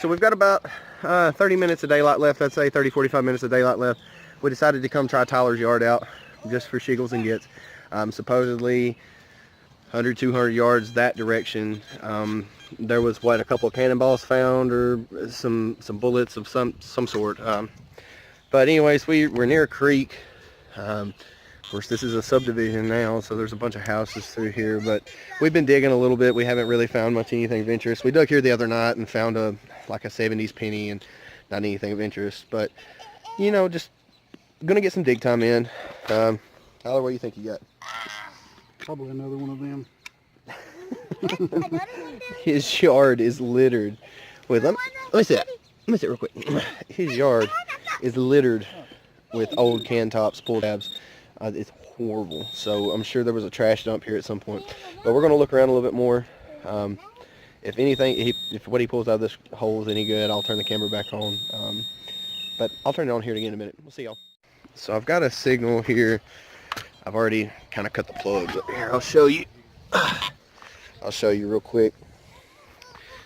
So we've got about 30 minutes of daylight left. I'd say 30, 45 minutes of daylight left. We decided to come try Tyler's yard out just for shiggles and gets. Supposedly 100, 200 yards that direction. There was a couple of cannonballs found, or some bullets of some sort. But anyways, we're near a creek. Of course, this is a subdivision now, so there's a bunch of houses through here, but we've been digging a little bit. We haven't really found much anything of interest. We dug here the other night and found a 70s penny and not anything of interest, but you know, just gonna get some dig time in. Tyler, what do you think you got? Probably another one of them. His yard is littered with, let me see that. Let me see it real quick. His yard is littered with old can tops, pull tabs. It's horrible. So I'm sure there was a trash dump here at some point. But we're going to look around a little bit more. If anything, if what he pulls out of this hole is any good, I'll turn the camera back on. But I'll turn it on here again in a minute. We'll see y'all. So I've got a signal here. I've already kind of cut the plugs up here. I'll show you. I'll show you real quick.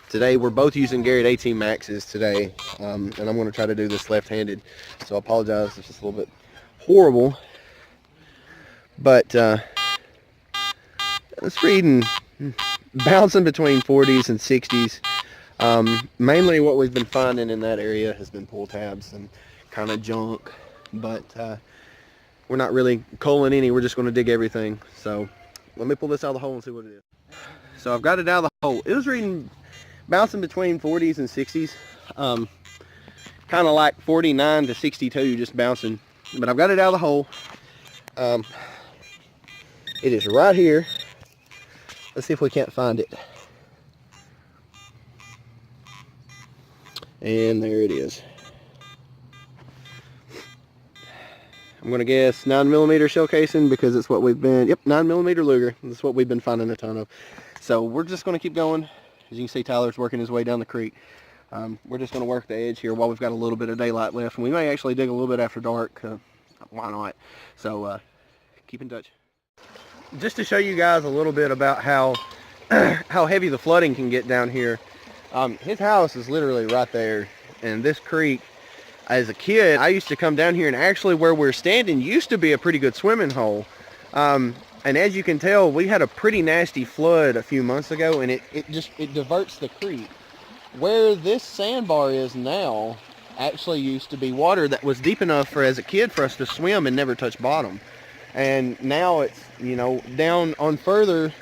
Today we're both using Garrett 18 Maxes today, and I'm going to try to do this left-handed. So I apologize if it's a little bit horrible. But it's reading, bouncing between 40s and 60s. Mainly what we've been finding in that area has been pull tabs and kind of junk. But we're not really culling any. We're just going to dig everything. So let me pull this out of the hole and see what it is. So I've got it out of the hole. It was reading, bouncing between 40s and 60s. Kind of like 49 to 62, just bouncing. But I've got it out of the hole. It is right here. Let's see if we can't find it. And there it is. I'm going to guess 9mm shell casing because it's what we've been, 9mm Luger. That's what we've been finding a ton of. So we're just going to keep going. As you can see, Tyler's working his way down the creek. We're just going to work the edge here while we've got a little bit of daylight left. And we may actually dig a little bit after dark. Why not? So keep in touch. Just to show you guys a little bit about how how heavy the flooding can get down here. His house is literally right there, and this creek, as a kid, I used to come down here, and actually where we're standing used to be a pretty good swimming hole. And as you can tell, we had a pretty nasty flood a few months ago, and it diverts the creek. Where this sandbar is now actually used to be water that was deep enough for, as a kid, for us to swim and never touch bottom. And now it's, you know, down on further,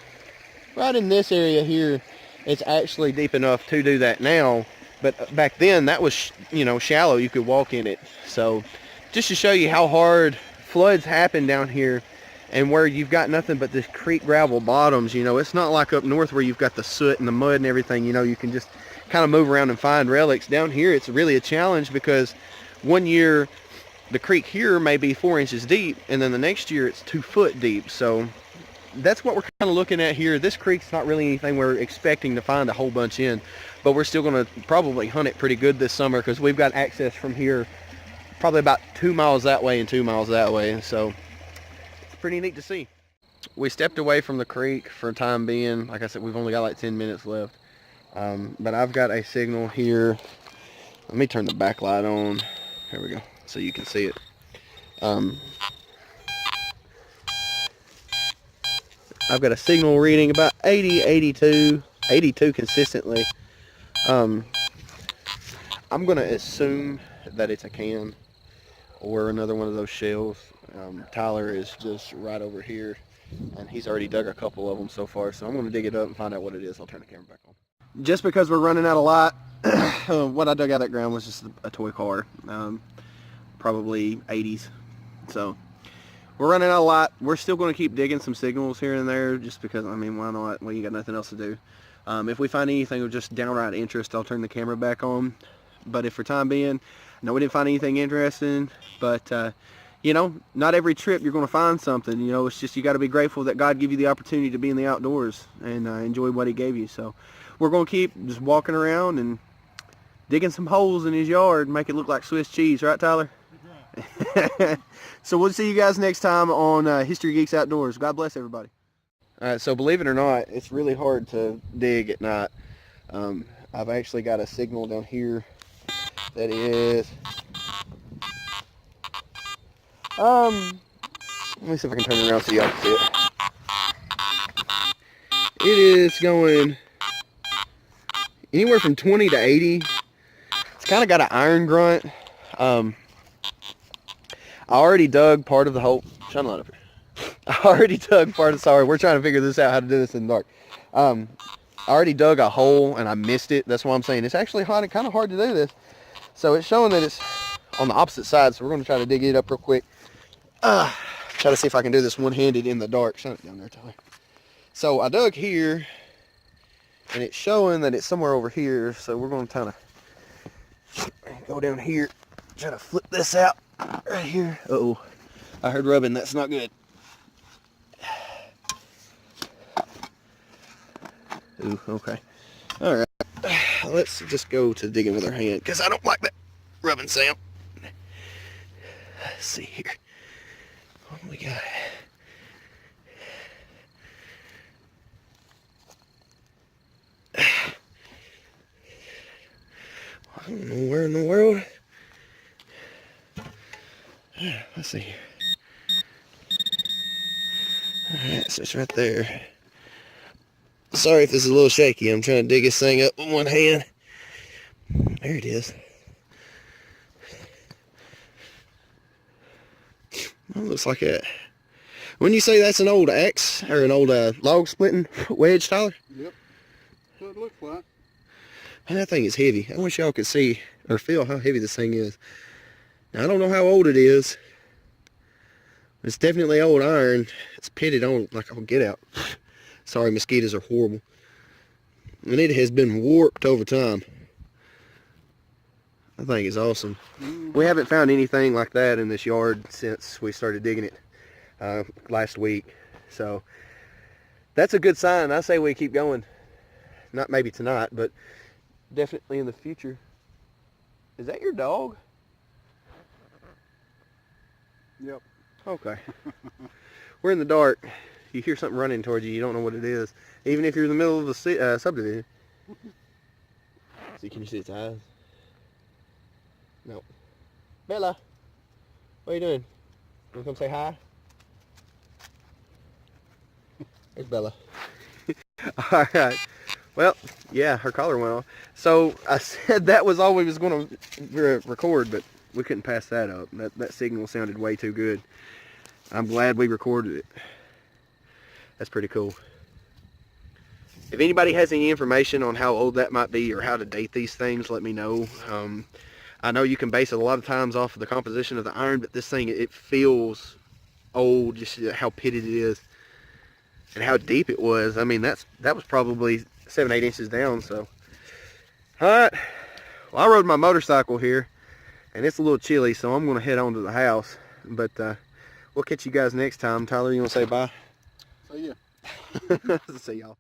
right in this area here, it's actually deep enough to do that now. But back then, that was, you know, shallow. You could walk in it. So just to show you how hard floods happen down here, and where you've got nothing but this creek gravel bottoms, you know, it's not like up north where you've got the soot and the mud and everything. You know, you can just kind of move around and find relics. Down here, it's really a challenge because one year the creek here may be 4 inches deep, and then the next year it's 2 foot deep. So that's what we're kind of looking at here. This creek's not really anything we're expecting to find a whole bunch in, but we're still going to probably hunt it pretty good this summer because we've got access from here probably about 2 miles that way and 2 miles that way. So it's pretty neat to see. We stepped away from the creek for the time being. Like I said, we've only got like 10 minutes left. But I've got a signal here. Let me turn the backlight on. There we go, so you can see it. I've got a signal reading about 80, 82 consistently. I'm going to assume that it's a can or another one of those shells. Tyler is just right over here, and he's already dug a couple of them so far, so I'm going to dig it up and find out what it is. I'll turn the camera back on. Just because we're running out of light, what I dug out of that ground was just a toy car, probably 80s. So we're running out of light. We're still going to keep digging some signals here and there just because, I mean, why not? We ain't got nothing else to do. If we find anything of just downright interest, I'll turn the camera back on. But if for time being, no, we didn't find anything interesting, but you know, not every trip you're going to find something. You know, it's just you got to be grateful that God gave you the opportunity to be in the outdoors and enjoy what he gave you. So we're going to keep just walking around and digging some holes in his yard and make it look like Swiss cheese, right, Tyler? Right. So we'll see you guys next time on History Geeks Outdoors. God bless everybody. All right, so believe it or not, it's really hard to dig at night. I've actually got a signal down here that is, let me see if I can turn it around so y'all can see it. It is going anywhere from 20 to 80. It's kind of got an iron grunt. I already dug part of the hole. Shine a light up here. I already dug part of, sorry, we're trying to figure this out, how to do this in the dark. I already dug a hole and I missed it. That's why I'm saying it's actually kind of hard to do this. So it's showing that it's on the opposite side. So we're going to try to dig it up real quick. Try to see if I can do this one-handed in the dark. Shine it down there, Tyler. So I dug here and it's showing that it's somewhere over here. So we're going to kind of go down here, try to flip this out right here. Uh-oh, I heard rubbing. That's not good. Ooh, okay. All right. Let's just go to digging with our hand because I don't like that rubbing sound. Let's see here. What do we got? I don't know where in the world. Let's see here. Alright, so it's right there. Sorry if this is a little shaky. I'm trying to dig this thing up with one hand. There it is. Well, looks like that. When you say that's an old axe or an old log splitting wedge, Tyler? Yep. That's what it looks like. Man, that thing is heavy. I wish y'all could see or feel how heavy this thing is. Now, I don't know how old it is. It's definitely old iron. It's pitted on like I'll get out. Sorry, mosquitoes are horrible. And it has been warped over time. I think it's awesome. We haven't found anything like that in this yard since we started digging it last week. So that's a good sign. I say we keep going. Not maybe tonight, but definitely in the future. Is that your dog? Yep. Okay. We're in the dark. You hear something running towards you, you don't know what it is. Even if you're in the middle of a subdivision. See, can you see its eyes? No. Bella, what are you doing? You want to come say hi? There's Bella. Alright. Well, yeah, her collar went off. So I said that was all we was going to record, but we couldn't pass that up. That signal sounded way too good. I'm glad we recorded it. That's pretty cool. If anybody has any information on how old that might be or how to date these things, let me know. I know you can base it a lot of times off of the composition of the iron, but this thing, it feels old, just how pitted it is and how deep it was. I mean, that was probably 7-8 inches down. So, all right. Well, I rode my motorcycle here, and it's a little chilly, so I'm going to head on to the house. But we'll catch you guys next time. Tyler, you want to say bye? See ya. See y'all.